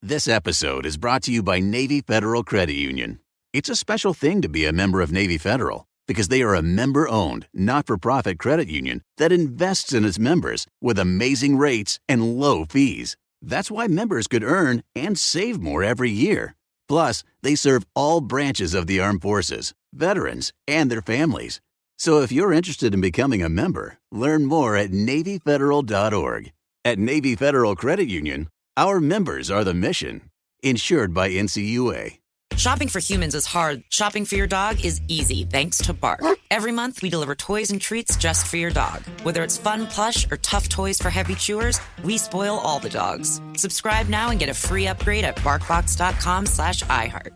This episode is brought to you by Navy Federal Credit Union. It's a special thing to be a member of Navy Federal because they are a member-owned, not-for-profit credit union that invests in its members with amazing rates and low fees. That's why members could earn and save more every year. Plus, they serve all branches of the armed forces, veterans, and their families. So if you're interested in becoming a member, learn more at NavyFederal.org. At Navy Federal Credit Union, our members are the mission. Insured by NCUA. Shopping for humans is hard. Shopping for your dog is easy thanks to Bark. Every month, we deliver toys and treats just for your dog. Whether it's fun plush or tough toys for heavy chewers, we spoil all the dogs. Subscribe now and get a free upgrade at barkbox.com/iHeart.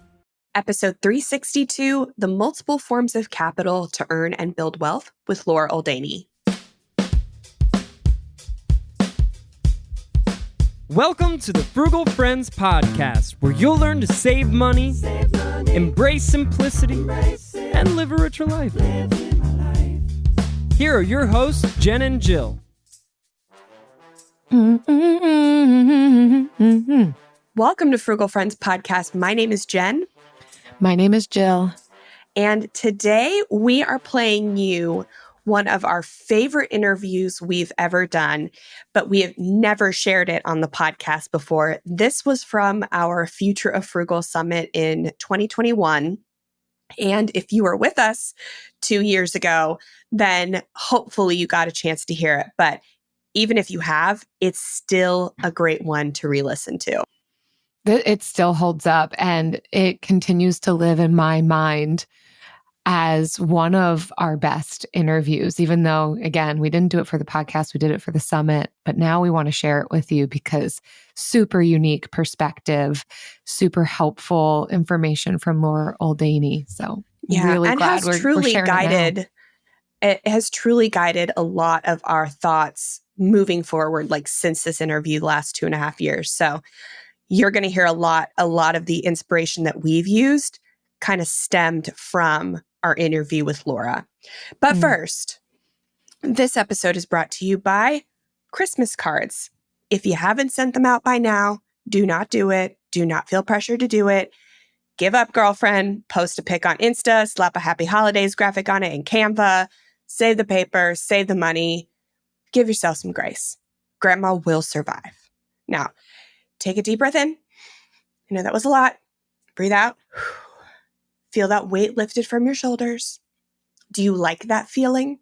Episode 362, The Multiple Forms of Capital to Earn and Build Wealth with Laura Oldanie. Welcome to the Frugal Friends podcast, where you'll learn to save money, embrace simplicity, and live a richer life. Here are your hosts, Jen and Jill. Welcome to Frugal Friends podcast. My name is Jen. My name is Jill. And today we are playing you one of our favorite interviews we've ever done, but we have never shared it on the podcast before. This was from our Future of Frugal Summit in 2021. And if you were with us 2 years ago, then hopefully you got a chance to hear it. But even if you have, it's still a great one to re-listen to. It still holds up, and it continues to live in my mind as one of our best interviews, even though, again, we didn't do it for the podcast, we did it for the summit, but now we want to share it with you because super unique perspective, super helpful information from Laura Oldanie. So really and glad we're sharing it now. It has truly guided a lot of our thoughts moving forward, like since this interview the last 2.5 years. So you're going to hear a lot of the inspiration that we've used kind of stemmed from our interview with Laura. But first, this episode is brought to you by Christmas cards. If you haven't sent them out by now, do not do it. Do not feel pressure to do it. Give up, girlfriend. Post a pic on Insta, slap a Happy Holidays graphic on it in Canva, save the paper, save the money. Give yourself some grace. Grandma will survive. Now, take a deep breath in. I know that was a lot. Breathe out. Feel that weight lifted from your shoulders. Do you like that feeling?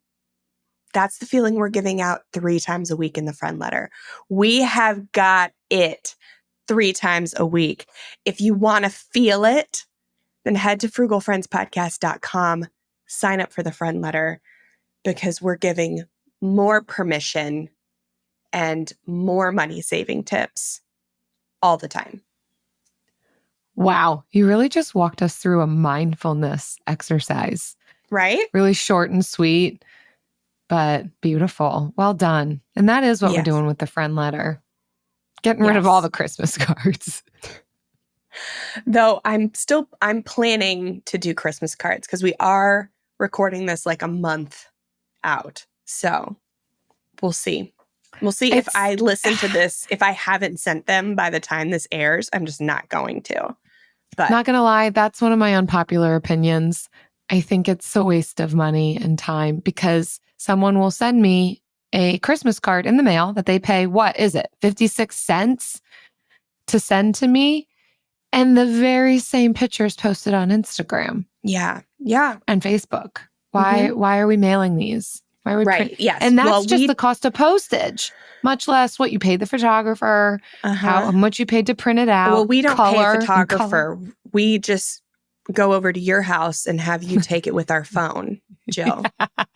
That's the feeling we're giving out 3 times a week in the friend letter. We have got it 3 times a week. If you want to feel it, then head to frugalfriendspodcast.com, sign up for the friend letter, because we're giving more permission and more money saving tips all the time. Wow, you really just walked us through a mindfulness exercise. Right? Really short and sweet, but beautiful. Well done. And that is what we're doing with the friend letter. Getting rid of all the Christmas cards. Though I'm planning to do Christmas cards because we are recording this like a month out. So we'll see. We'll see if I listen to this. If I haven't sent them by the time this airs, I'm just not going to. But not going to lie, that's one of my unpopular opinions. I think it's a waste of money and time because someone will send me a Christmas card in the mail that they pay, what is it, 56 cents to send to me? And the very same picture is posted on Instagram. Yeah. And Facebook. Why are we mailing these? Why are we yes. And that's just the cost of postage, much less what you paid the photographer, how much you paid to print it out. Well, we don't pay a photographer. We just go over to your house and have you take it with our phone, Jill.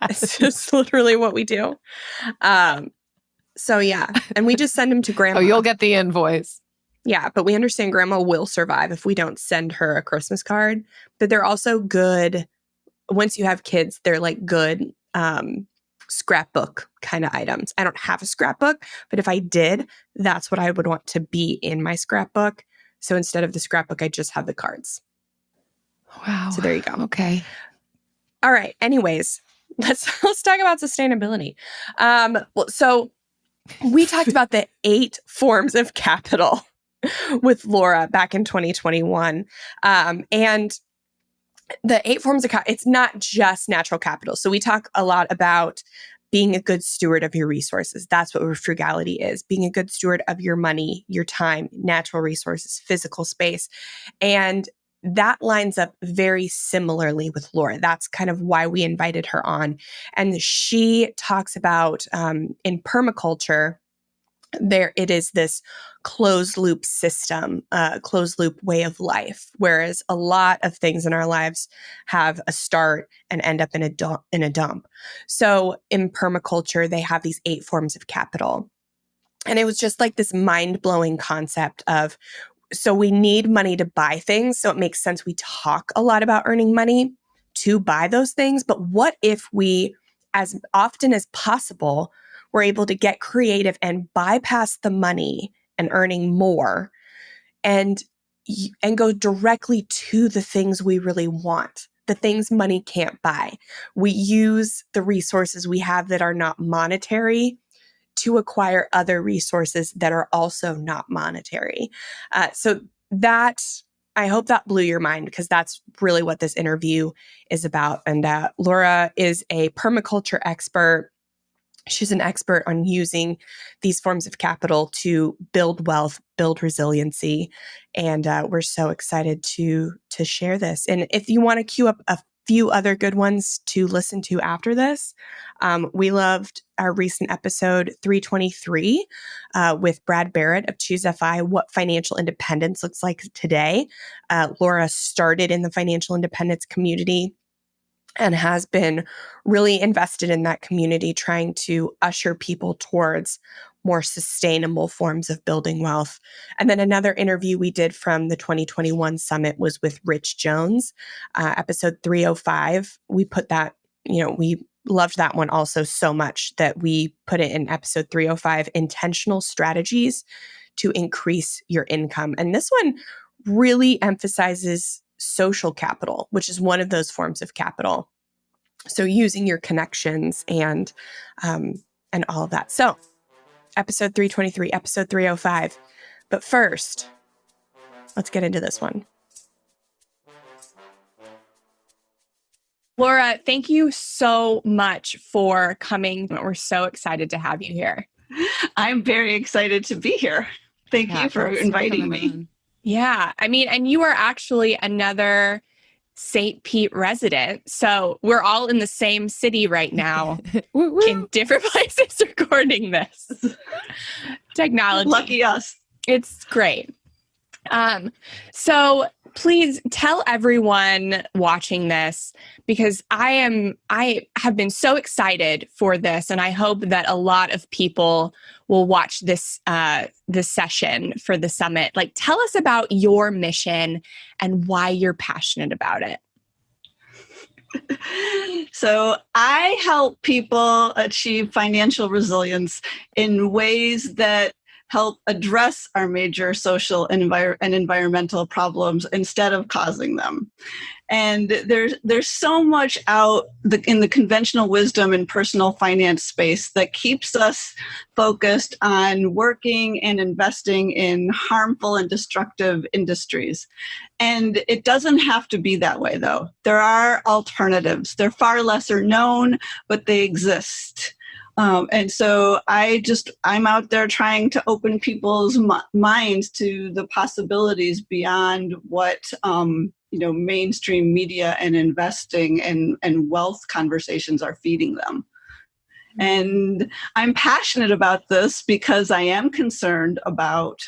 It's just literally what we do. So yeah, and we just send them to Grandma. Oh, you'll get the invoice. Yeah, but we understand Grandma will survive if we don't send her a Christmas card. But they're also good. Once you have kids, they're like good scrapbook kind of items. I don't have a scrapbook, but if I did, that's what I would want to be in my scrapbook. So instead of the scrapbook, I just have the cards. Wow. So there you go. Okay. All right. Anyways, let's talk about sustainability. So we talked about the 8 forms of capital. with Laura back in 2021. And the 8 forms of capital, it's not just natural capital. So we talk a lot about being a good steward of your resources. That's what frugality is. Being a good steward of your money, your time, natural resources, physical space. And that lines up very similarly with Laura. That's kind of why we invited her on. And she talks about in permaculture, there it is this closed loop system, closed loop way of life, whereas a lot of things in our lives have a start and end up in a dump. So in permaculture, they have these 8 forms of capital. And it was just like this mind-blowing concept of, so we need money to buy things. So it makes sense we talk a lot about earning money to buy those things. But what if we, as often as possible, we're able to get creative and bypass the money and earning more and go directly to the things we really want, the things money can't buy. We use the resources we have that are not monetary to acquire other resources that are also not monetary. So that, I hope that blew your mind, because that's really what this interview is about. And Laura is a permaculture expert. She's an expert on using these forms of capital to build wealth, build resiliency. And we're so excited to share this. And if you want to queue up a few other good ones to listen to after this, we loved our recent episode 323 with Brad Barrett of Choose FI, what financial independence looks like today. Laura started in the financial independence community and has been really invested in that community, trying to usher people towards more sustainable forms of building wealth. And then another interview we did from the 2021 summit was with Rich Jones, episode 305. We put that, we loved that one also so much that we put it in episode 305, intentional strategies to increase your income. And this one really emphasizes social capital, which is one of those forms of capital. So using your connections and all of that. So episode 323, episode 305. But first, let's get into this one. Laura, thank you so much for coming. We're so excited to have you here. I'm very excited to be here. Thank you for inviting me. Yeah. I mean, and you are actually another St. Pete resident. So we're all in the same city right now in different places recording this. Technology. Lucky us. It's great. So please tell everyone watching this, because I have been so excited for this, and I hope that a lot of people will watch this session for the summit. Like, tell us about your mission and why you're passionate about it. So I help people achieve financial resilience in ways that help address our major social and environmental problems instead of causing them. And there's so much out in the conventional wisdom and personal finance space that keeps us focused on working and investing in harmful and destructive industries. And it doesn't have to be that way, though. There are alternatives. They're far lesser known, but they exist. And so I'm out there trying to open people's minds to the possibilities beyond what, mainstream media and investing and wealth conversations are feeding them. And I'm passionate about this because I am concerned about,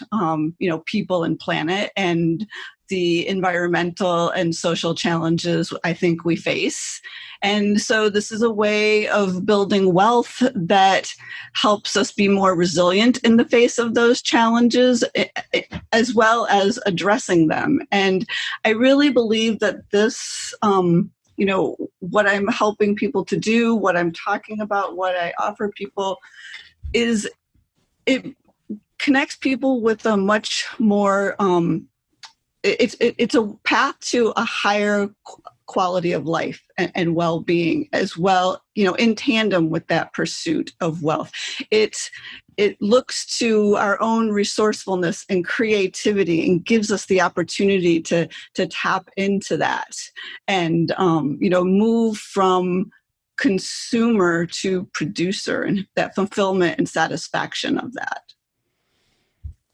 people and planet and the environmental and social challenges I think we face. And so this is a way of building wealth that helps us be more resilient in the face of those challenges, as well as addressing them. And I really believe that this, what I'm helping people to do, what I'm talking about, what I offer people, is it connects people with a much more, it's a path to a higher quality of life and well-being as well, in tandem with that pursuit of wealth. It looks to our own resourcefulness and creativity and gives us the opportunity to tap into that and, move from consumer to producer and that fulfillment and satisfaction of that.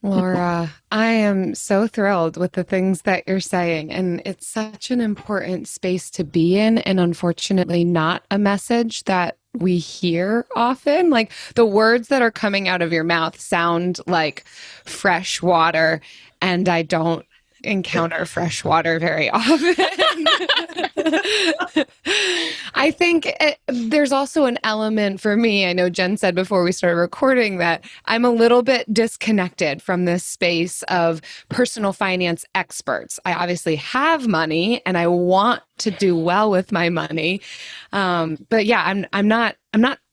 Laura, I am so thrilled with the things that you're saying. And it's such an important space to be in. And unfortunately, not a message that we hear often. Like the words that are coming out of your mouth sound like fresh water. And I don't encounter fresh water very often. I think there's also an element for me. I know Jen said before we started recording that I'm a little bit disconnected from this space of personal finance experts. I obviously have money and I want to do well with my money. But yeah, I'm not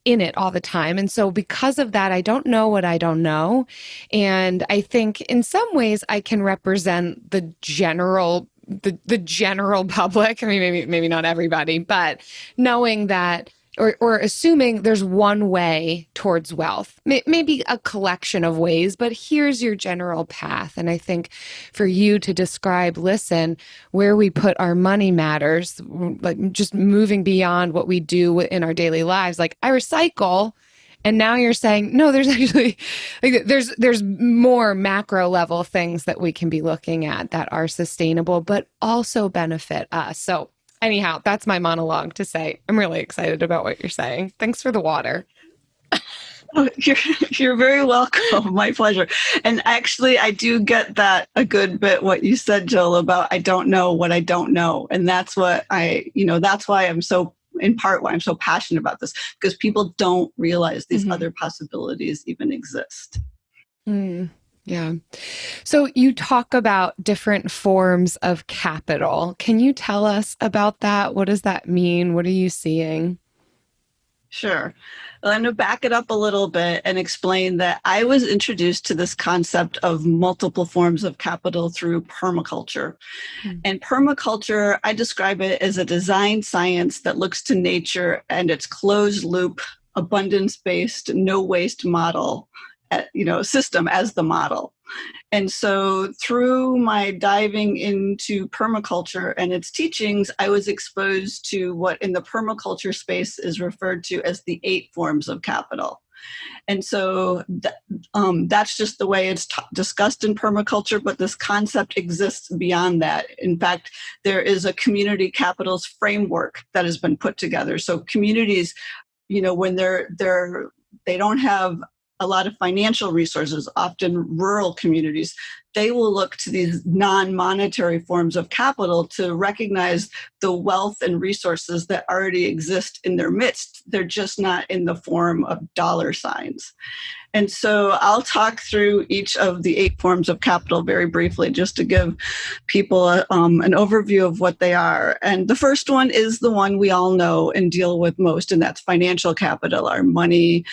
in it all the time. And so because of that, I don't know what I don't know. And I think in some ways I can represent the general public. I mean, maybe not everybody, but knowing that or assuming there's one way towards wealth, maybe a collection of ways, but here's your general path. And I think for you to describe, listen, where we put our money matters, like just moving beyond what we do in our daily lives. Like I recycle. And now you're saying, no, there's actually, like, there's more macro level things that we can be looking at that are sustainable, but also benefit us. So anyhow, that's my monologue to say, I'm really excited about what you're saying. Thanks for the water. Oh, you're very welcome. My pleasure. And actually, I do get that a good bit what you said, Jill, about I don't know what I don't know. And that's what that's why I'm so, in part why I'm so passionate about this, because people don't realize these other possibilities even exist. Yeah. So you talk about different forms of capital. Can you tell us about that? What does that mean? What are you seeing? Sure. Well, I'm going to back it up a little bit and explain that I was introduced to this concept of multiple forms of capital through permaculture. And permaculture, I describe it as a design science that looks to nature and its closed loop, abundance-based, no waste model, system as the model. And so through my diving into permaculture and its teachings, I was exposed to what in the permaculture space is referred to as the 8 forms of capital. And so that's just the way it's discussed in permaculture, but this concept exists beyond that. In fact, there is a community capitals framework that has been put together. So communities, when they don't have a lot of financial resources, often rural communities, they will look to these non-monetary forms of capital to recognize the wealth and resources that already exist in their midst. They're just not in the form of dollar signs. And so I'll talk through each of the 8 forms of capital very briefly, just to give people an overview of what they are. And the first one is the one we all know and deal with most, and that's financial capital, our money,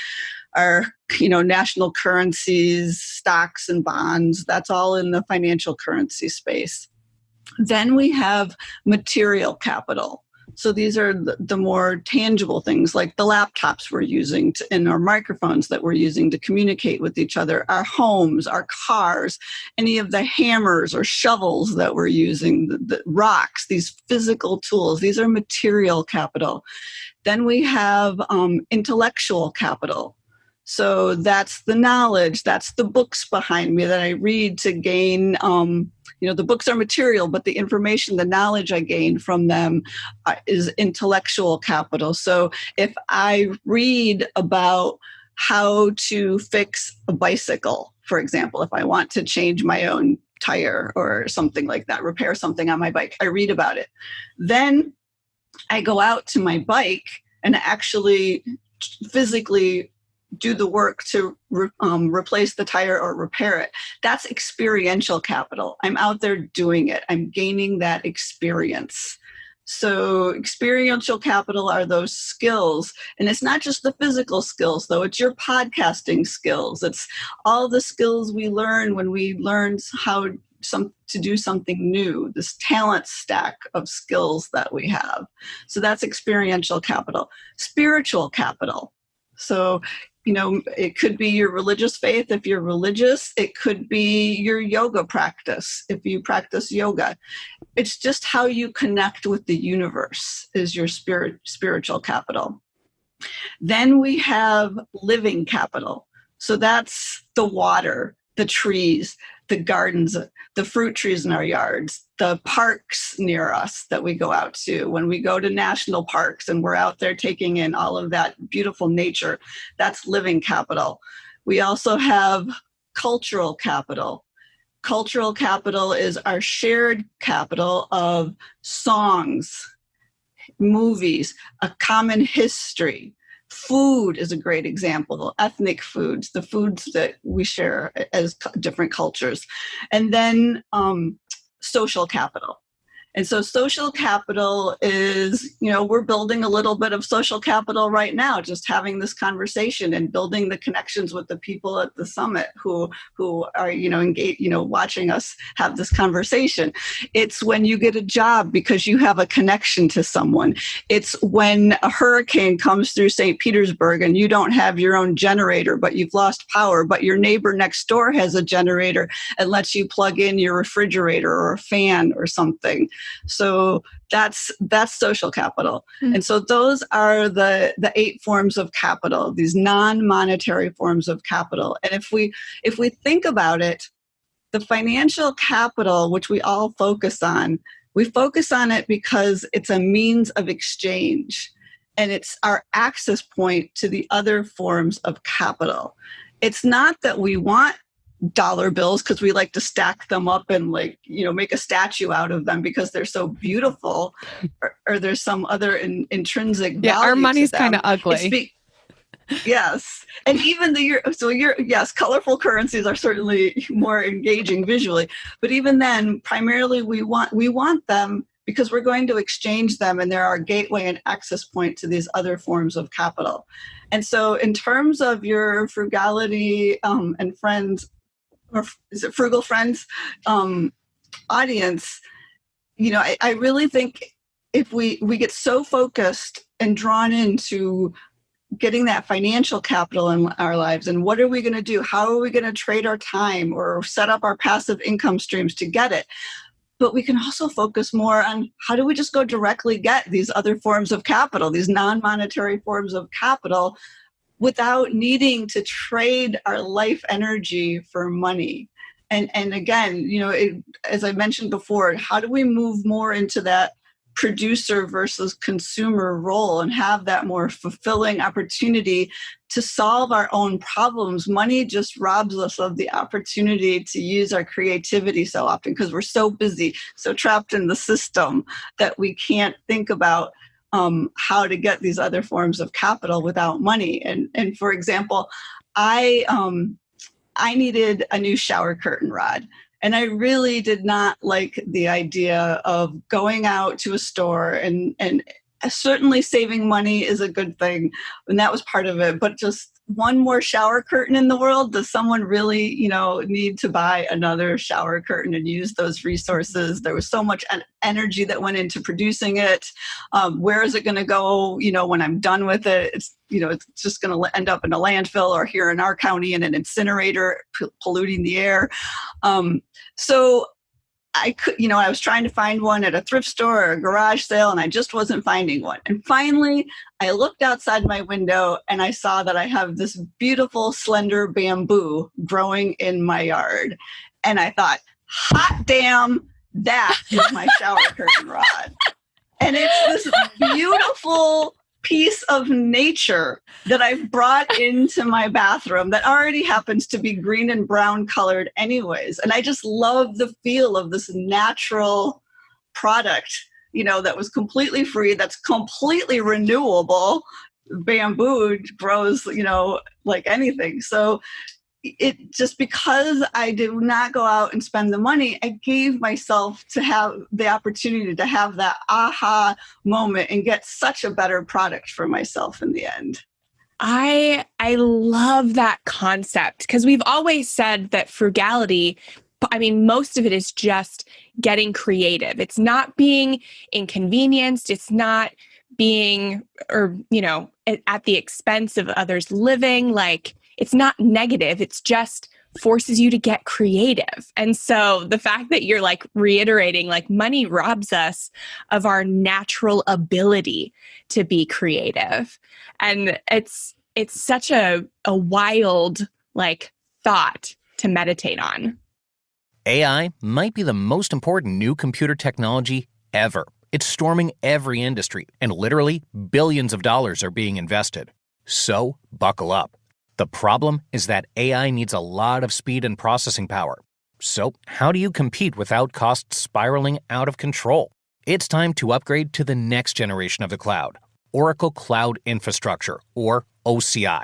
our national currencies, stocks and bonds. That's all in the financial currency space. Then we have material capital. So these are the more tangible things, like the laptops we're using and our microphones that we're using to communicate with each other, our homes, our cars, any of the hammers or shovels that we're using, the rocks, these physical tools. These are material capital. Then we have intellectual capital. So that's the knowledge, that's the books behind me that I read to gain, the books are material, but the information, the knowledge I gain from them is intellectual capital. So if I read about how to fix a bicycle, for example, if I want to change my own tire or something like that, repair something on my bike, I read about it. Then I go out to my bike and actually physically do the work to replace the tire or repair it. That's experiential capital. I'm out there doing it. I'm gaining that experience. So experiential capital are those skills. And it's not just the physical skills, though. It's your podcasting skills. It's all the skills we learn when we learn how do something new, this talent stack of skills that we have. So that's experiential capital. Spiritual capital. So, it could be your religious faith if you're religious. It could be your yoga practice if you practice yoga. It's just how you connect with the universe is your spiritual capital. Then we have living capital. So that's the water, the trees, the gardens, the fruit trees in our yards, the parks near us that we go out to. When we go to national parks and we're out there taking in all of that beautiful nature, that's living capital. We also have cultural capital. Cultural capital is our shared capital of songs, movies, a common history. Food is a great example, ethnic foods, the foods that we share as different cultures. And then social capital. And so social capital is, we're building a little bit of social capital right now, just having this conversation and building the connections with the people at the summit who are, engaged, watching us have this conversation. It's when you get a job because you have a connection to someone. It's when a hurricane comes through St. Petersburg and you don't have your own generator, but you've lost power, but your neighbor next door has a generator and lets you plug in your refrigerator or a fan or something. So that's social capital. Mm-hmm. And so those are the 8 forms of capital, these non-monetary forms of capital. And if we think about it, the financial capital, which we all focus on, we focus on it because it's a means of exchange and it's our access point to the other forms of capital. It's not that we want dollar bills because we like to stack them up and make a statue out of them because they're so beautiful, or there's some other intrinsic value. Our money's kind of ugly. Yes. And even yes, colorful currencies are certainly more engaging visually, but even then, primarily we want them because we're going to exchange them and they're our gateway and access point to these other forms of capital. And so in terms of your frugality and friends, or is it Frugal Friends audience, I really think if we get so focused and drawn into getting that financial capital in our lives, and what are we going to do? How are we going to trade our time or set up our passive income streams to get it? But we can also focus more on how do we just go directly get these other forms of capital, these non-monetary forms of capital, without needing to trade our life energy for money. And again, as I mentioned before, how do we move more into that producer versus consumer role and have that more fulfilling opportunity to solve our own problems? Money just robs us of the opportunity to use our creativity so often because we're so busy, so trapped in the system that we can't think about how to get these other forms of capital without money. And for example, I needed a new shower curtain rod. And I really did not like the idea of going out to a store and certainly saving money is a good thing. And that was part of it. But just one more shower curtain in the world, does someone really, need to buy another shower curtain and use those resources? There was so much energy that went into producing it. Where is it going to go, when I'm done with it? It's just going to end up in a landfill or here in our county in an incinerator, polluting the air. So I could, I was trying to find one at a thrift store or a garage sale, and I just wasn't finding one. And finally, I looked outside my window and I saw that I have this beautiful, slender bamboo growing in my yard. And I thought, hot damn, that is my shower curtain rod. And it's this beautiful piece of nature that I've brought into my bathroom that already happens to be green and brown colored anyways. And I just love the feel of this natural product, that was completely free, that's completely renewable. Bamboo grows, like anything. So it just, because I did not go out and spend the money, I gave myself to have the opportunity to have that aha moment and get such a better product for myself in the end. I love that concept because we've always said that frugality I mean, most of it is just getting creative. It's not being inconvenienced. It's not being, at the expense of others living. Like, it's not negative. It's just forces you to get creative. And so the fact that you're like reiterating, like, money robs us of our natural ability to be creative. And it's such a wild, like, thought to meditate on. AI might be the most important new computer technology ever. It's storming every industry, and literally billions of dollars are being invested. So, buckle up. The problem is that AI needs a lot of speed and processing power. So, how do you compete without costs spiraling out of control? It's time to upgrade to the next generation of the cloud, Oracle Cloud Infrastructure, or OCI.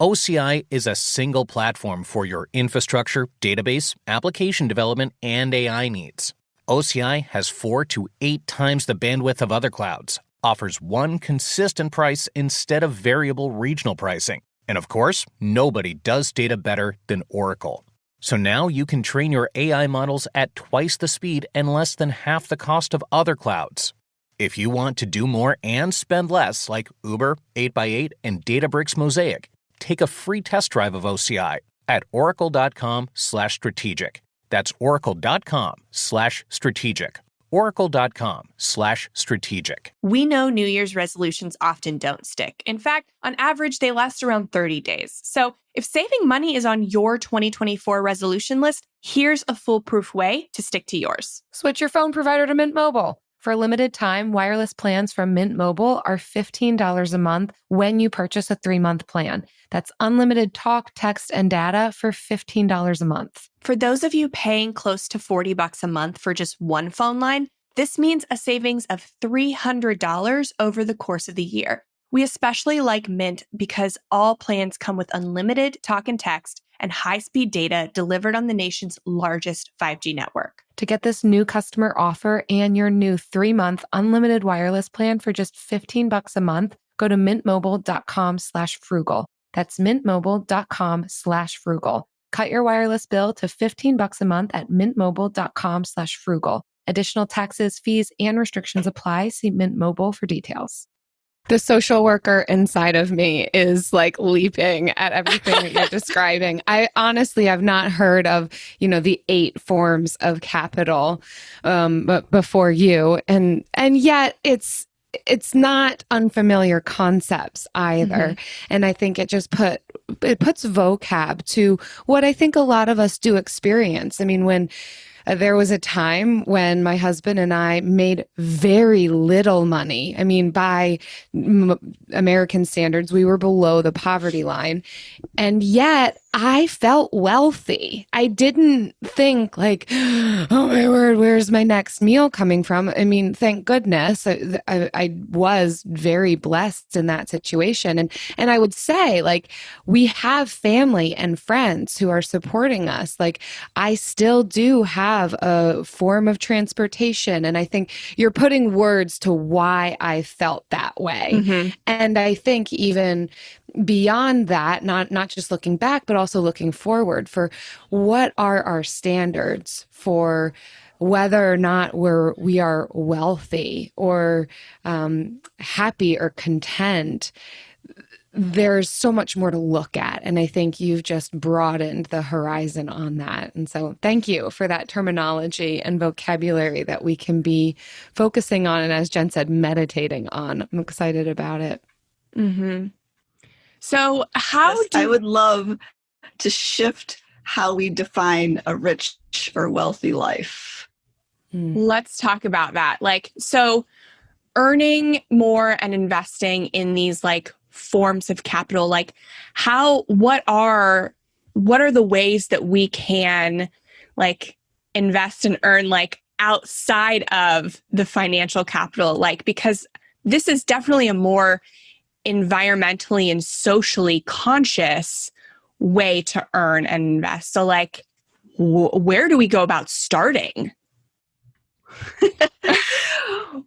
OCI is a single platform for your infrastructure, database, application development, and AI needs. OCI has 4 to 8 times the bandwidth of other clouds, offers one consistent price instead of variable regional pricing. And of course, nobody does data better than Oracle. So now you can train your AI models at twice the speed and less than half the cost of other clouds. If you want to do more and spend less, like Uber, 8x8, and Databricks Mosaic, take a free test drive of OCI at oracle.com/strategic. That's oracle.com/strategic. oracle.com/strategic. We know New Year's resolutions often don't stick. In fact, on average, they last around 30 days. So if saving money is on your 2024 resolution list, here's a foolproof way to stick to yours. Switch your phone provider to Mint Mobile. For a limited time, wireless plans from Mint Mobile are $15 a month when you purchase a 3-month plan. That's unlimited talk, text, and data for $15 a month. For those of you paying close to $40 a month for just one phone line, this means a savings of $300 over the course of the year. We especially like Mint because all plans come with unlimited talk and text and high-speed data delivered on the nation's largest 5G network. To get this new customer offer and your new 3-month unlimited wireless plan for just $15 a month, go to mintmobile.com/frugal. That's mintmobile.com/frugal. Cut your wireless bill to $15 a month at mintmobile.com/frugal. Additional taxes, fees, and restrictions apply. See Mint Mobile for details. The social worker inside of me is like leaping at everything that you're describing. I honestly have not heard of, the 8 forms of capital before you. And yet it's not unfamiliar concepts either. Mm-hmm. And I think it just puts vocab to what I think a lot of us do experience. I mean, when there was a time when my husband and I made very little money. I mean, by American standards, we were below the poverty line. And yet I felt wealthy. I didn't think like, oh my word, where's my next meal coming from? I mean, thank goodness I was very blessed in that situation. And I would say, like, we have family and friends who are supporting us. Like, I still do have a form of transportation. And I think you're putting words to why I felt that way. Mm-hmm. And I think even beyond that, not just looking back, but also looking forward for what are our standards for whether or not we are wealthy or happy or content. There's so much more to look at. And I think you've just broadened the horizon on that. And so thank you for that terminology and vocabulary that we can be focusing on. And as Jen said, meditating on. I'm excited about it. Mm-hmm. So I would love to shift how we define a rich or wealthy life. Let's talk about that. Like, so earning more and investing in these like forms of capital, like what are the ways that we can like invest and earn like outside of the financial capital? Like, because this is definitely a more environmentally and socially conscious way to earn and invest. So like, where do we go about starting?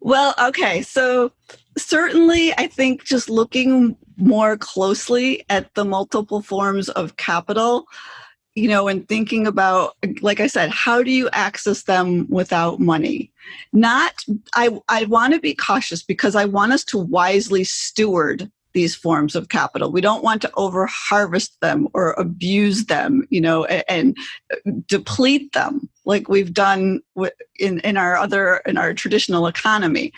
Well, okay. So certainly I think just looking more closely at the multiple forms of capital, and thinking about, like I said, how do you access them without money? I want to be cautious because I want us to wisely steward these forms of capital. We don't want to over harvest them or abuse them, and deplete them like we've done in our traditional economy.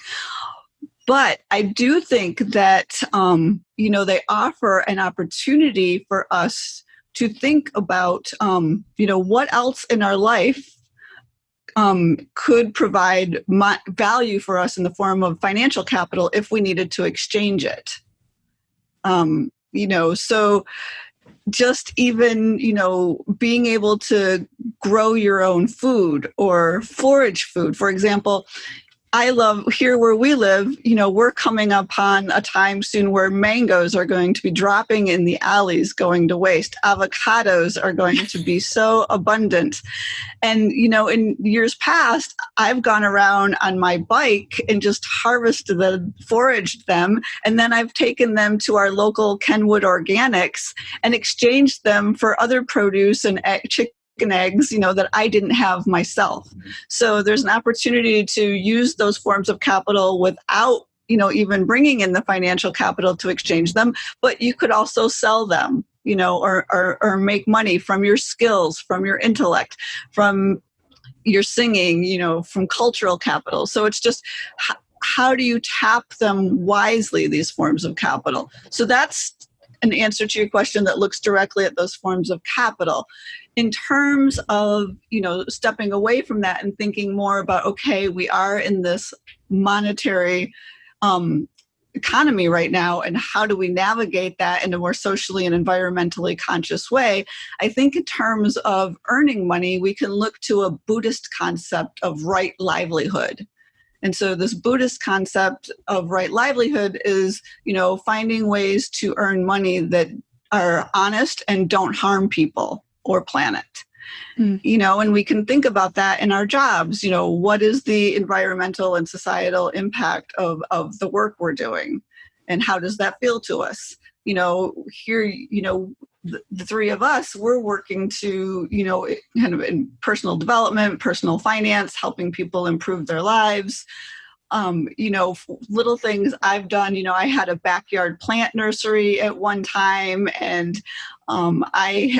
But I do think that, they offer an opportunity for us to think about, what else in our life could provide value for us in the form of financial capital if we needed to exchange it. So just even, being able to grow your own food or forage food. For example, I love here where we live, we're coming upon a time soon where mangoes are going to be dropping in the alleys, going to waste. Avocados are going to be so abundant. And, in years past, I've gone around on my bike and just foraged them. And then I've taken them to our local Kenwood Organics and exchanged them for other produce and chicken eggs, that I didn't have myself. So there's an opportunity to use those forms of capital without, even bringing in the financial capital to exchange them, but you could also sell them, or make money from your skills, from your intellect, from your singing, from cultural capital. So it's just, how do you tap them wisely, these forms of capital? So that's an answer to your question that looks directly at those forms of capital. In terms of, stepping away from that and thinking more about, okay, we are in this monetary economy right now, and how do we navigate that in a more socially and environmentally conscious way? I think in terms of earning money, we can look to a Buddhist concept of right livelihood. And so this Buddhist concept of right livelihood is, finding ways to earn money that are honest and don't harm people or planet. And we can think about that in our jobs. What is the environmental and societal impact of the work we're doing? And how does that feel to us? Here, the three of us, we're working to, kind of in personal development, personal finance, helping people improve their lives. Little things I've done, I had a backyard plant nursery at one time, and I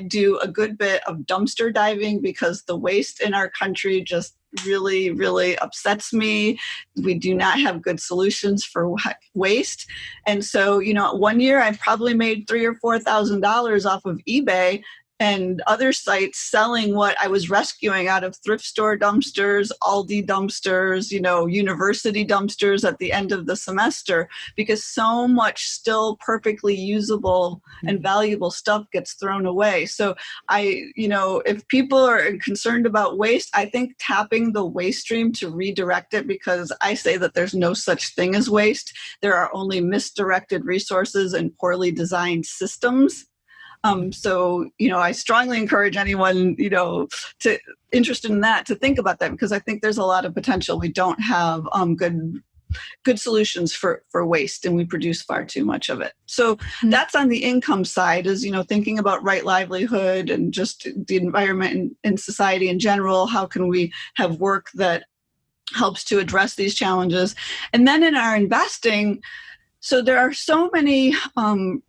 do a good bit of dumpster diving because the waste in our country just really, really upsets me. We do not have good solutions for waste. And so, one year I probably made $3,000 or $4,000 off of eBay and other sites selling what I was rescuing out of thrift store dumpsters, Aldi dumpsters, university dumpsters at the end of the semester, because so much still perfectly usable and valuable stuff gets thrown away. So if people are concerned about waste, I think tapping the waste stream to redirect it, because I say that there's no such thing as waste. There are only misdirected resources and poorly designed systems. So, I strongly encourage anyone, interested in that to think about that, because I think there's a lot of potential. We don't have good solutions for waste, and we produce far too much of it. So that's on the income side, is, thinking about right livelihood and just the environment and society in general. How can we have work that helps to address these challenges? And then in our investing, so there are so many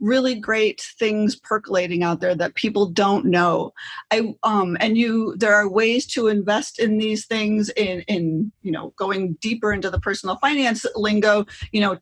really great things percolating out there that people don't know. There are ways to invest in these things in going deeper into the personal finance lingo,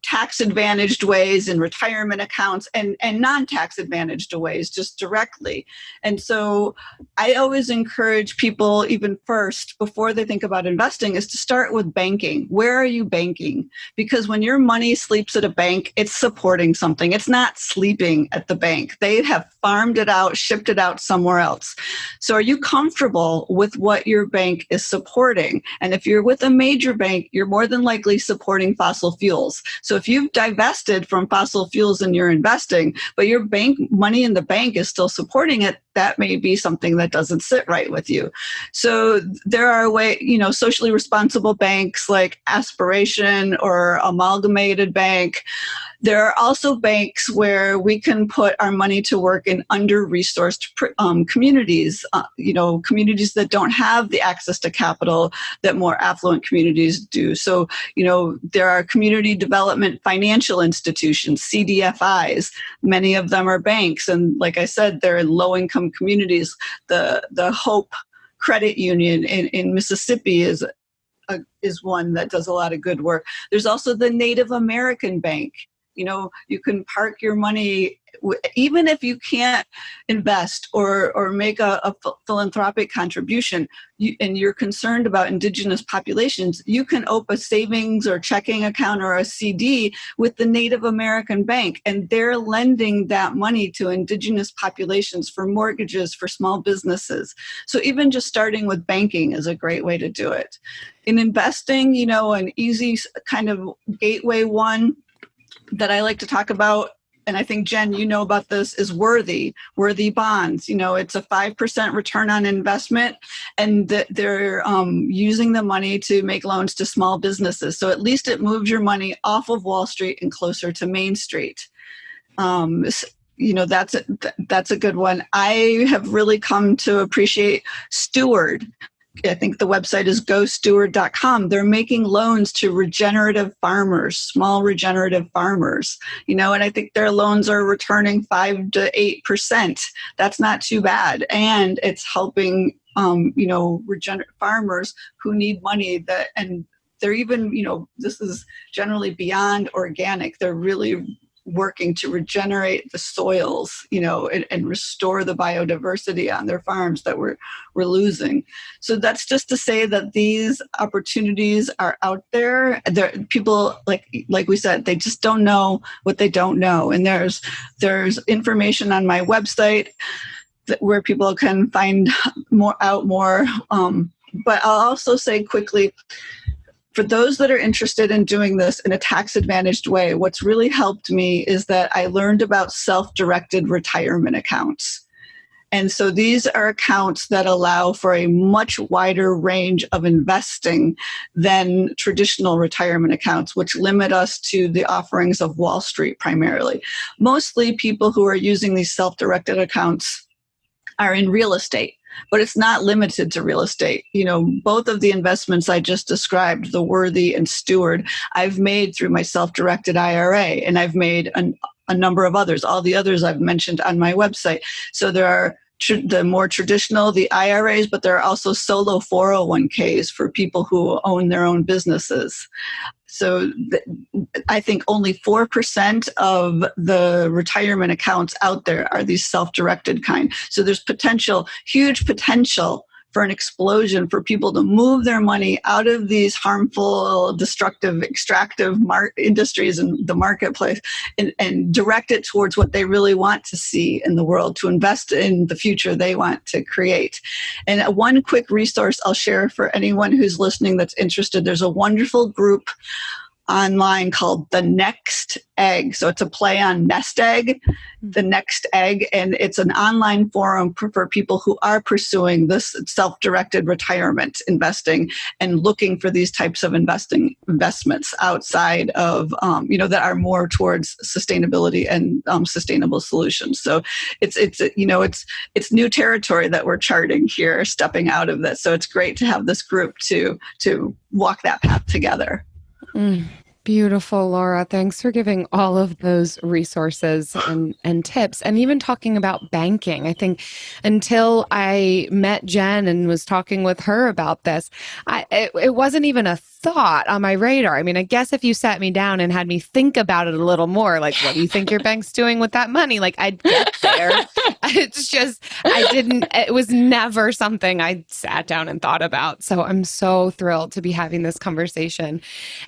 tax advantaged ways in retirement accounts, and non-tax advantaged ways just directly. And so I always encourage people, even first, before they think about investing, is to start with banking. Where are you banking? Because when your money sleeps at a bank, it's supporting something. It's not sleeping at the bank. They have farmed it out, shipped it out somewhere else. So are you comfortable with what your bank is supporting? And if you're with a major bank, you're more than likely supporting fossil fuels. So if you've divested from fossil fuels in your investing, but your bank money in the bank is still supporting it, that may be something that doesn't sit right with you. So there are socially responsible banks like Aspiration or Amalgamated Bank There are also banks where we can put our money to work in under-resourced communities, communities that don't have the access to capital that more affluent communities do. So, there are community development financial institutions, CDFIs. Many of them are banks. And like I said, they're in low-income communities. The Hope Credit Union in Mississippi is one that does a lot of good work. There's also the Native American Bank. You can park your money, even if you can't invest or make a philanthropic contribution, and you're concerned about indigenous populations, you can open a savings or checking account or a CD with the Native American Bank, and they're lending that money to indigenous populations for mortgages for small businesses. So even just starting with banking is a great way to do it. In investing, an easy kind of gateway one that I like to talk about, and I think, Jen, about this, is Worthy bonds. It's a 5% return on investment, and they're using the money to make loans to small businesses. So at least it moves your money off of Wall Street and closer to Main Street. That's a good one. I have really come to appreciate Steward. I think the website is gosteward.com. They're making loans to regenerative farmers, small regenerative farmers, and I think their loans are returning 5 to 8%. That's not too bad. And it's helping, regenerative farmers who need money and they're even, this is generally beyond organic. They're really working to regenerate the soils, and restore the biodiversity on their farms that we're losing. So that's just to say that these opportunities are out there. People, like we said, they just don't know what they don't know. And there's information on my website where people can find more. But I'll also say quickly, for those that are interested in doing this in a tax-advantaged way, what's really helped me is that I learned about self-directed retirement accounts. And so these are accounts that allow for a much wider range of investing than traditional retirement accounts, which limit us to the offerings of Wall Street primarily. Mostly people who are using these self-directed accounts are in real estate. But it's not limited to real estate. Both of the investments I just described, the Worthy and Steward, I've made through my self-directed IRA, and I've made a number of others. All the others I've mentioned on my website. So there are the more traditional, the IRAs, but there are also solo 401ks for people who own their own businesses. So I think only 4% of the retirement accounts out there are these self-directed kind. So there's huge potential for an explosion for people to move their money out of these harmful, destructive, extractive industries in the marketplace and direct it towards what they really want to see in the world, to invest in the future they want to create. And one quick resource I'll share for anyone who's listening that's interested, there's a wonderful group online called The Next Egg. So it's a play on nest egg, The Next Egg, and it's an online forum for people who are pursuing this self-directed retirement investing and looking for these types of investments outside of, that are more towards sustainability and sustainable solutions. So it's new territory that we're charting here, stepping out of this. So it's great to have this group to walk that path together. Beautiful, Laura. Thanks for giving all of those resources and tips, and even talking about banking. I think until I met Jen and was talking with her about this, it wasn't even a thought on my radar. I mean, I guess if you sat me down and had me think about it a little more, like, what do you think your bank's doing with that money? Like, I'd get there. It's just, it was never something I sat down and thought about. So I'm so thrilled to be having this conversation.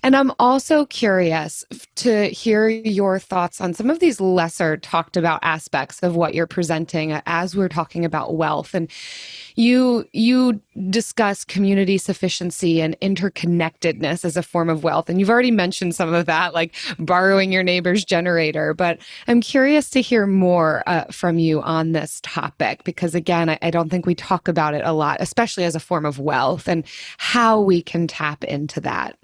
And I'm also curious to hear your thoughts on some of these lesser talked about aspects of what you're presenting as we're talking about wealth. And you discuss community sufficiency and interconnectedness as a form of wealth. And you've already mentioned some of that, like borrowing your neighbor's generator. But I'm curious to hear more from you on this topic, because again, I don't think we talk about it a lot, especially as a form of wealth and how we can tap into that.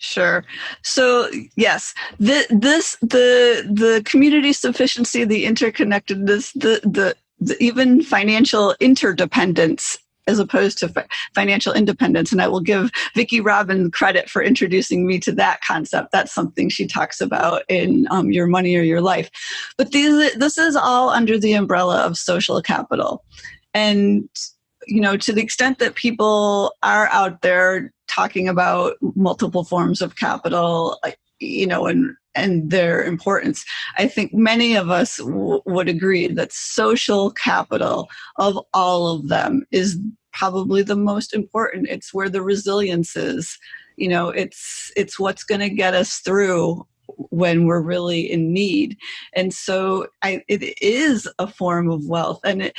Sure. So yes, the community sufficiency, the interconnectedness, the even financial interdependence as opposed to financial independence. And I will give Vicki Robin credit for introducing me to that concept. That's something she talks about in Your Money or Your Life. But this is all under the umbrella of social capital. And to the extent that people are out there talking about multiple forms of capital, and their importance, I think many of us would agree that social capital of all of them is probably the most important. It's where the resilience is. It's what's going to get us through when we're really in need. And so it is a form of wealth. And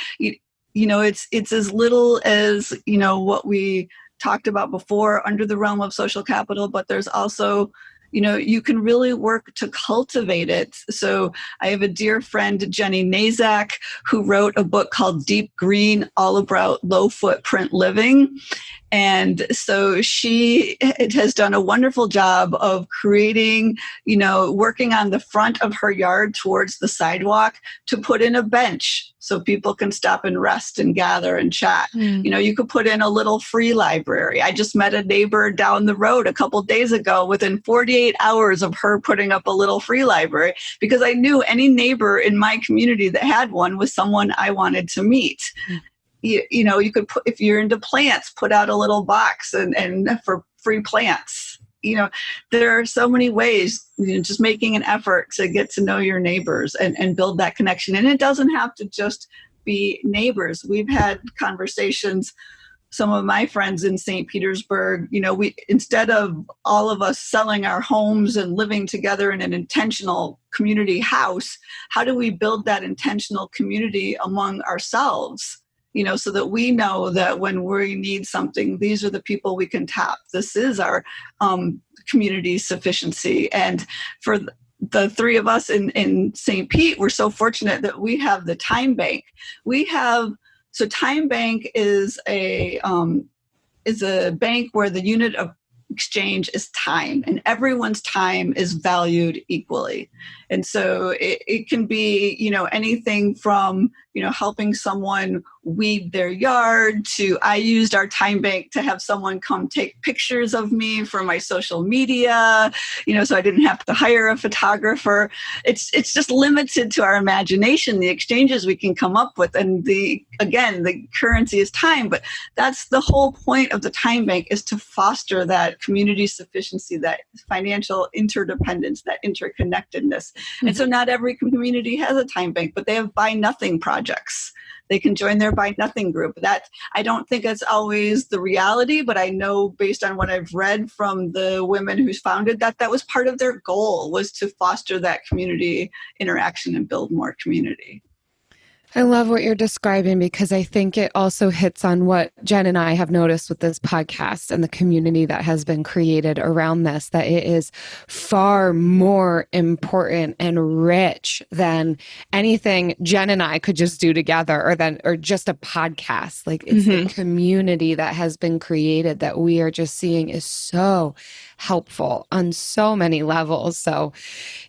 it's as little as, what we talked about before under the realm of social capital, but there's also, you can really work to cultivate it. So I have a dear friend, Jenny Nazak, who wrote a book called Deep Green, all about low footprint living. And so she has done a wonderful job of creating, working on the front of her yard towards the sidewalk to put in a bench so people can stop and rest and gather and chat. You could put in a little free library. I just met a neighbor down the road a couple days ago within 48 hours of her putting up a little free library, because I knew any neighbor in my community that had one was someone I wanted to meet. You could put, if you're into plants, put out a little box and for free plants. There are so many ways, just making an effort to get to know your neighbors and build that connection. And it doesn't have to just be neighbors. We've had conversations, some of my friends in St. Petersburg, we, instead of all of us selling our homes and living together in an intentional community house, how do we build that intentional community among ourselves? So that we know that when we need something, these are the people we can tap. This is our community sufficiency. And for the three of us in St. Pete, we're so fortunate that we have the Time Bank. So Time Bank is a bank where the unit of exchange is time, and everyone's time is valued equally. And so it can be, anything from, helping someone weed their yard to, I used our Time Bank to have someone come take pictures of me for my social media, so I didn't have to hire a photographer. It's just limited to our imagination, the exchanges we can come up with. And the currency is time, but that's the whole point of the Time Bank, is to foster that community sufficiency, that financial interdependence, that interconnectedness. And so not every community has a Time Bank, but they have buy nothing projects. They can join their buy nothing group. That, I don't think it's always the reality, but I know based on what I've read from the women who founded that was part of their goal, was to foster that community interaction and build more community. I love what you're describing, because I think it also hits on what Jen and I have noticed with this podcast and the community that has been created around this, that it is far more important and rich than anything Jen and I could just do together, or just a podcast. Like, it's the community that has been created that we are just seeing is so helpful on so many levels. So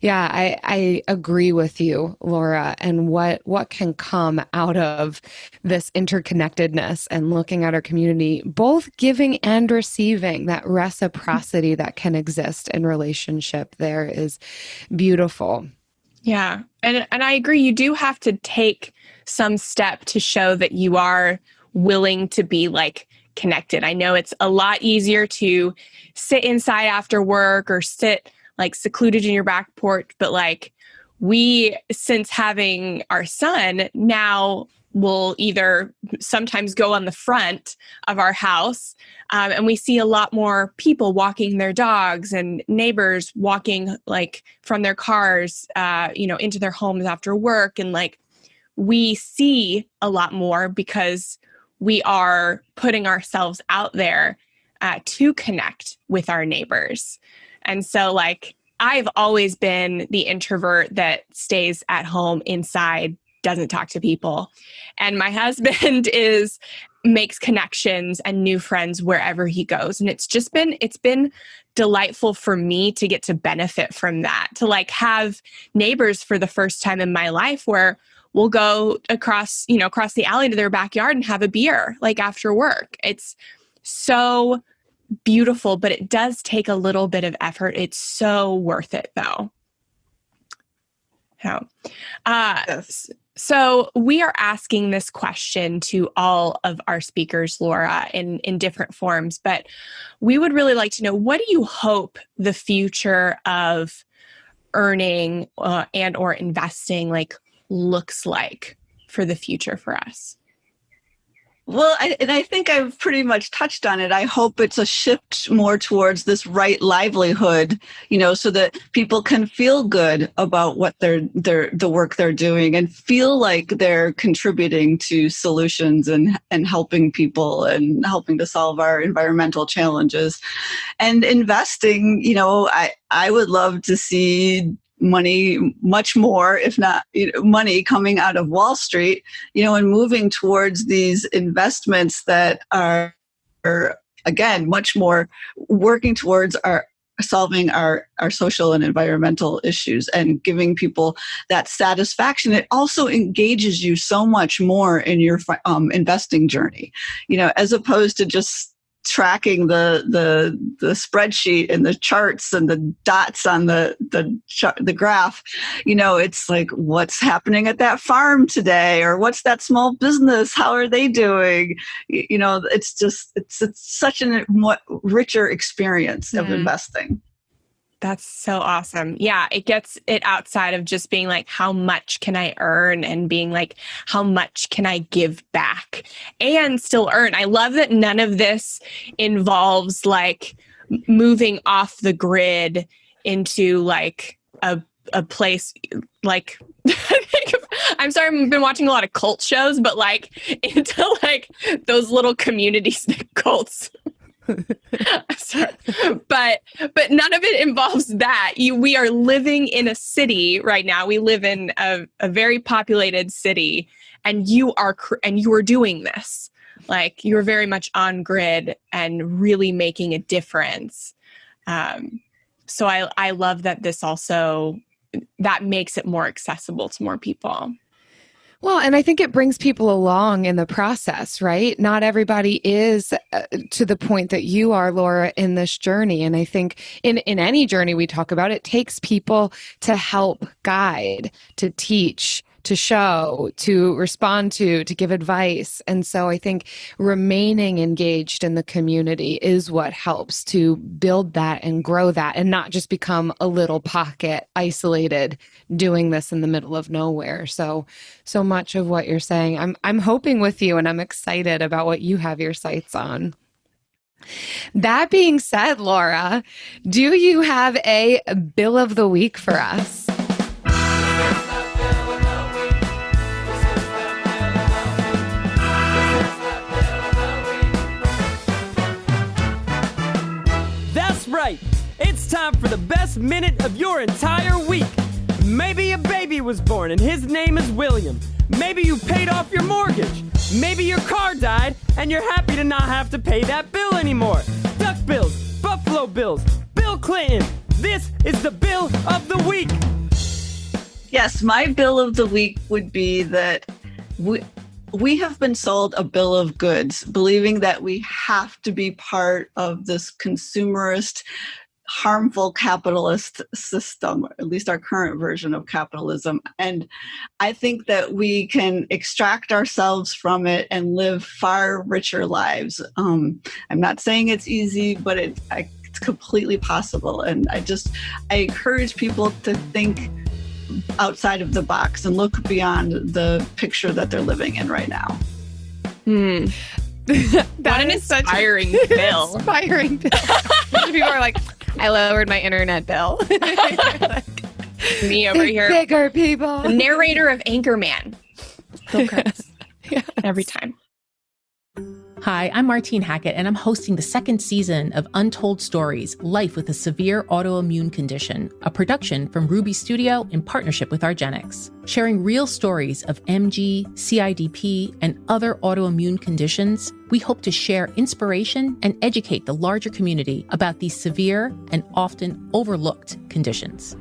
yeah, I agree with you, Laura, and what can come out of this interconnectedness and looking at our community, both giving and receiving, that reciprocity that can exist in relationship there is beautiful. Yeah. And I agree. You do have to take some step to show that you are willing to be connected. I know it's a lot easier to sit inside after work or sit secluded in your back porch, but we, since having our son, now will either sometimes go on the front of our house, and we see a lot more people walking their dogs and neighbors walking from their cars, into their homes after work. And we see a lot more because we are putting ourselves out there to connect with our neighbors. And so I've always been the introvert that stays at home inside, doesn't talk to people. And my husband is makes connections and new friends wherever he goes. And it's been delightful for me to get to benefit from that, to like have neighbors for the first time in my life where we'll go across the alley to their backyard and have a beer like after work. It's so beautiful, but it does take a little bit of effort. It's so worth it though. Yes. So we are asking this question to all of our speakers, Laura, in different forms, but we would really like to know, what do you hope the future of earning and or investing like looks like for the future for us? Well, I think I've pretty much touched on it. I hope it's a shift more towards this right livelihood, so that people can feel good about what the work they're doing and feel like they're contributing to solutions and helping people and helping to solve our environmental challenges. And investing, I would love to see money, much more, if not money coming out of Wall Street, and moving towards these investments that are again, much more working towards solving our social and environmental issues and giving people that satisfaction. It also engages you so much more in your investing journey, as opposed to just tracking the spreadsheet and the charts and the dots on the graph. It's like, what's happening at that farm today, or what's that small business, how are they doing? It's such a richer experience of investing. That's so awesome. Yeah, it gets it outside of just being like, how much can I earn, and being like, how much can I give back and still earn? I love that none of this involves like moving off the grid into like a place like, I'm sorry, I've been watching a lot of cult shows, but like into like those little community cults. Sorry. But none of it involves that. We are living in a city right now. We live in a very populated city, and you are doing this. Like, you're very much on grid and really making a difference. So I love that this also, that makes it more accessible to more people. Well, and I think it brings people along in the process, right? Not everybody is to the point that you are, Laura, in this journey. And I think in any journey we talk about, it takes people to help guide, to teach, to show, to respond to give advice. And so I think remaining engaged in the community is what helps to build that and grow that, and not just become a little pocket isolated doing this in the middle of nowhere. So much of what you're saying, I'm hoping with you, and I'm excited about what you have your sights on. That being said, Laura, do you have a bill of the week for us? Right. It's time for the best minute of your entire week. Maybe a baby was born and his name is William. Maybe you paid off your mortgage. Maybe your car died and you're happy to not have to pay that bill anymore. Duck bills, Buffalo Bills, Bill Clinton. This is the bill of the week. Yes, my bill of the week would be that we have been sold a bill of goods, believing that we have to be part of this consumerist, harmful capitalist system, or at least our current version of capitalism. And I think that we can extract ourselves from it and live far richer lives. I'm not saying it's easy, but it's completely possible. And I encourage people to think outside of the box and look beyond the picture that they're living in right now. That is such inspiring bill. Inspiring bill. People are like, I lowered my internet bill. Me over here. Bigger people. The narrator of Anchorman. Bill Curtis. Yes. Every time. Hi, I'm Martine Hackett, and I'm hosting the second season of Untold Stories, Life with a Severe Autoimmune Condition, a production from Ruby Studio in partnership with argenx, sharing real stories of MG, CIDP, and other autoimmune conditions. We hope to share inspiration and educate the larger community about these severe and often overlooked conditions.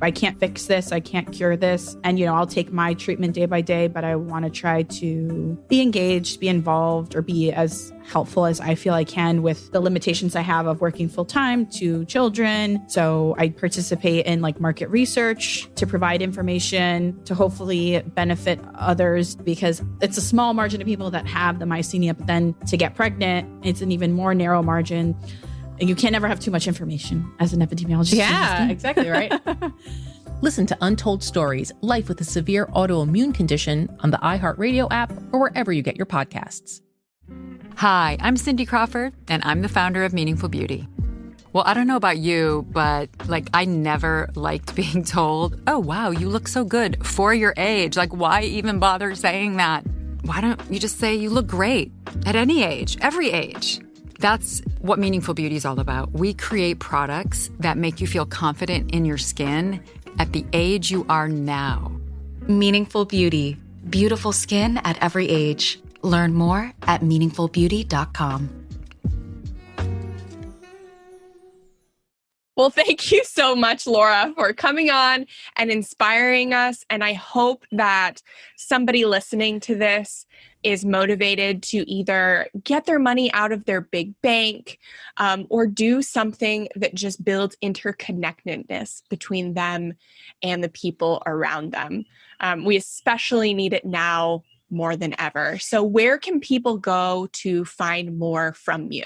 I can't fix this, I can't cure this. And, I'll take my treatment day by day, but I want to try to be engaged, be involved, or be as helpful as I feel I can with the limitations I have of working full time to children. So I participate in market research to provide information to hopefully benefit others, because it's a small margin of people that have the myasthenia, but then to get pregnant, it's an even more narrow margin. You can't ever have too much information as an epidemiologist. Yeah, exactly right. Listen to Untold Stories, Life with a Severe Autoimmune Condition on the iHeartRadio app or wherever you get your podcasts. Hi, I'm Cindy Crawford, and I'm the founder of Meaningful Beauty. Well, I don't know about you, but I never liked being told, oh, wow, you look so good for your age. Why even bother saying that? Why don't you just say you look great at any age, every age? That's what Meaningful Beauty is all about. We create products that make you feel confident in your skin at the age you are now. Meaningful Beauty. Beautiful skin at every age. Learn more at meaningfulbeauty.com. Well, thank you so much, Laura, for coming on and inspiring us. And I hope that somebody listening to this is motivated to either get their money out of their big bank or do something that just builds interconnectedness between them and the people around them. We especially need it now more than ever. So where can people go to find more from you?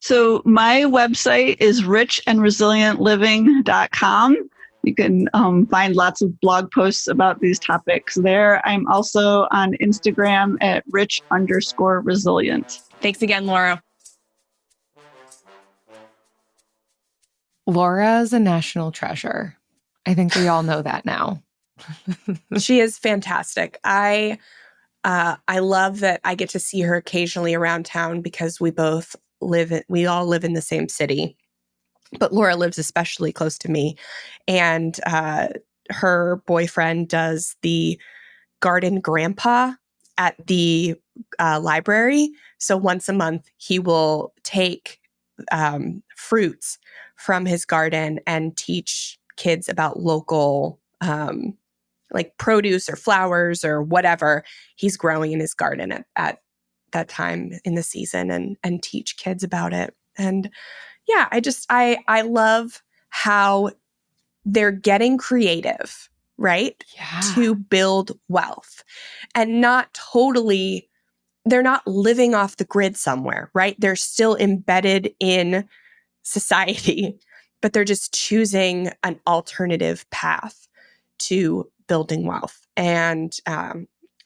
So my website is richandresilientliving.com. You can find lots of blog posts about these topics there. I'm also on Instagram at rich_resilient. Thanks again, Laura. Laura is a national treasure. I think we all know that now. She is fantastic. I love that I get to see her occasionally around town because we all live in the same city. But Laura lives especially close to me. And her boyfriend does the garden grandpa at the library. So once a month, he will take fruits from his garden and teach kids about local produce or flowers or whatever he's growing in his garden at that time in the season and teach kids about it. And yeah, I love how they're getting creative, right? Yeah. To build wealth and they're not living off the grid somewhere, right? They're still embedded in society, but they're just choosing an alternative path to building wealth. And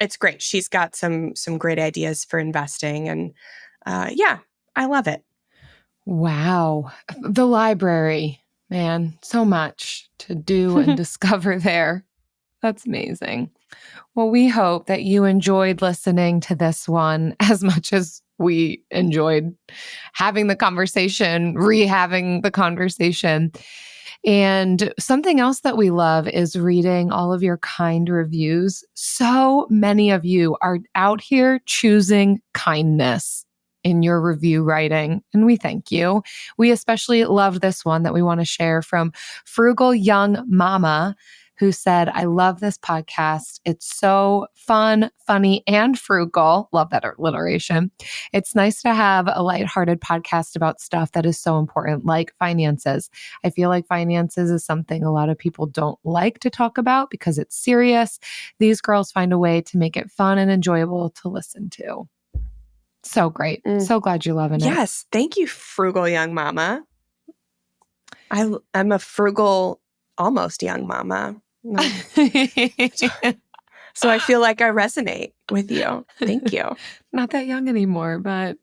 it's great. She's got some great ideas for investing. And I love it. Wow. The library, man, so much to do and discover there. That's amazing. Well, we hope that you enjoyed listening to this one as much as we enjoyed having the conversation, rehaving the conversation. And something else that we love is reading all of your kind reviews. So many of you are out here choosing kindness in your review writing, and we thank you. We especially love this one that we want to share from Frugal Young Mama, who said, I love this podcast. It's so fun, funny, and frugal. Love that alliteration. It's nice to have a lighthearted podcast about stuff that is so important, like finances. I feel like finances is something a lot of people don't like to talk about because it's serious. These girls find a way to make it fun and enjoyable to listen to. So great. So glad you're loving it. Yes. Thank you, Frugal Young Mama. I'm a frugal, almost young mama. So I feel like I resonate with you. Thank you. Not that young anymore, but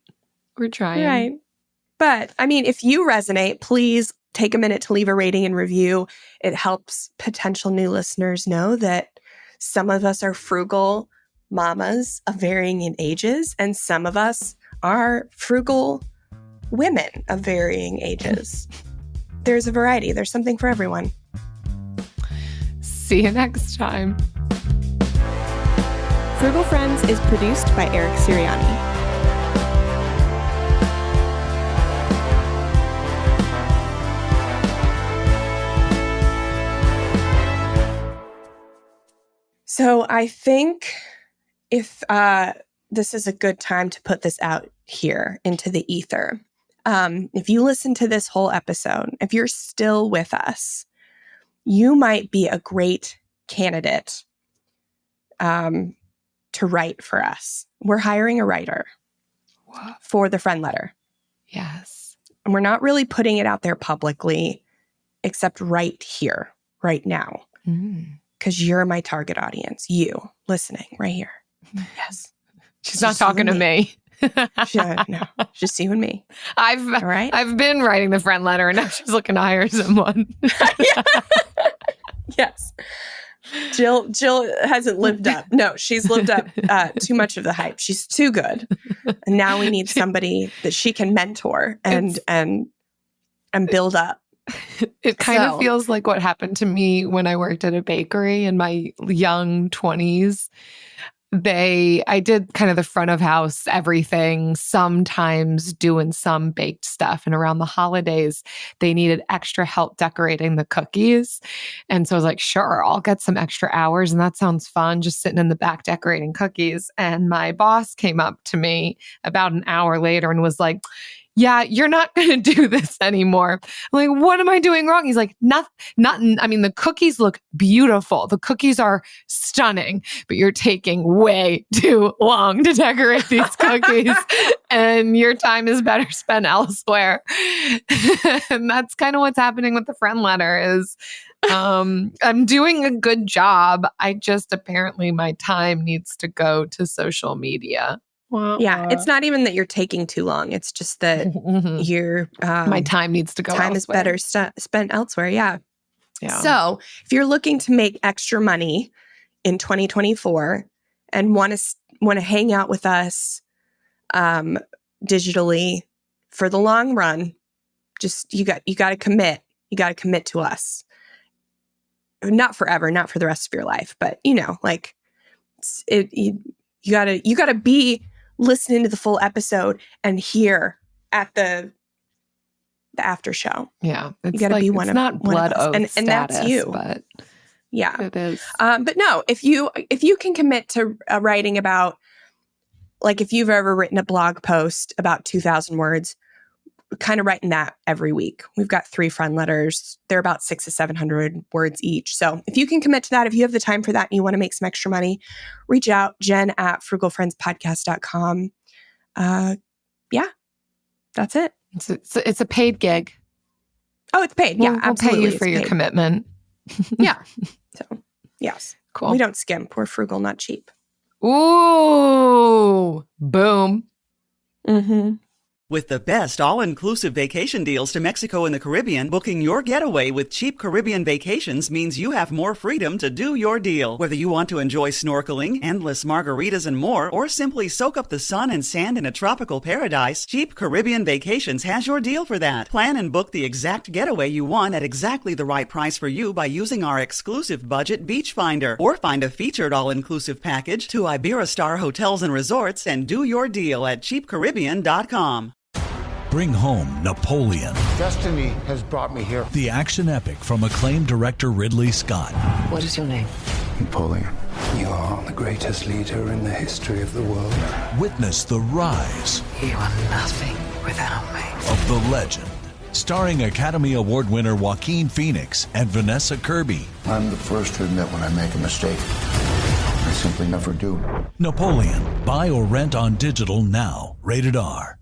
we're trying. Right. But I mean, if you resonate, please take a minute to leave a rating and review. It helps potential new listeners know that some of us are frugal mamas of varying in ages, and some of us are frugal women of varying ages. There's a variety. There's something for everyone. See you next time. Frugal Friends is produced by Eric Siriani. So I think if this is a good time to put this out here into the ether. If you listen to this whole episode, if you're still with us, you might be a great candidate to write for us. We're hiring a writer for the friend letter. Yes. And we're not really putting it out there publicly, except right here, right now. Because you're my target audience. You listening right here. Yes. She's not talking to me. No, just you and me. I've been writing the friend letter and now she's looking to hire someone. Yes. Jill hasn't lived up. No, she's lived up too much of the hype. She's too good. And now we need somebody that she can mentor and build up. It kind of feels like what happened to me when I worked at a bakery in my young 20s. I did kind of the front of house everything, sometimes doing some baked stuff. And around the holidays, they needed extra help decorating the cookies. And so I was like, sure, I'll get some extra hours. And that sounds fun, just sitting in the back decorating cookies. And my boss came up to me about an hour later and was like, yeah, you're not going to do this anymore. I'm like, what am I doing wrong? He's like, nothing. I mean, the cookies look beautiful. The cookies are stunning, but you're taking way too long to decorate these cookies and your time is better spent elsewhere. And that's kind of what's happening with the friend letter is I'm doing a good job. I just apparently my time needs to go to social media. Yeah, it's not even that you're taking too long. It's just that you're my time needs to go. Time elsewhere. is better spent elsewhere. Yeah. So if you're looking to make extra money in 2024 and want to hang out with us digitally for the long run, just you got to commit. You got to commit to us. Not forever, not for the rest of your life, but you got to be listening to the full episode and here at the after show. Yeah. You got to be one of us. And status, that's you. But yeah. It is. But no, if you can commit to writing about, like if you've ever written a blog post about 2,000 words, kind of writing that every week. We've got 3 friend letters. They're about 600 to 700 words each. So if you can commit to that, if you have the time for that and you want to make some extra money, reach out, Jen at frugalfriendspodcast.com. Yeah, that's it. It's a paid gig. Oh, it's paid. Yeah, we'll pay you for your commitment. Yeah. So, yes. Cool. We don't skimp. We're frugal, not cheap. Ooh, boom. Mm-hmm. With the best all-inclusive vacation deals to Mexico and the Caribbean, booking your getaway with Cheap Caribbean Vacations means you have more freedom to do your deal. Whether you want to enjoy snorkeling, endless margaritas, and more, or simply soak up the sun and sand in a tropical paradise, Cheap Caribbean Vacations has your deal for that. Plan and book the exact getaway you want at exactly the right price for you by using our exclusive budget Beach Finder. Or find a featured all-inclusive package to Iberostar Hotels and Resorts and do your deal at cheapcaribbean.com. Bring home Napoleon. Destiny has brought me here. The action epic from acclaimed director Ridley Scott. What is your name? Napoleon. You are the greatest leader in the history of the world. Witness the rise. You are nothing without me. Of the legend. Starring Academy Award winner Joaquin Phoenix and Vanessa Kirby. I'm the first to admit when I make a mistake. I simply never do. Napoleon. Buy or rent on digital now. Rated R.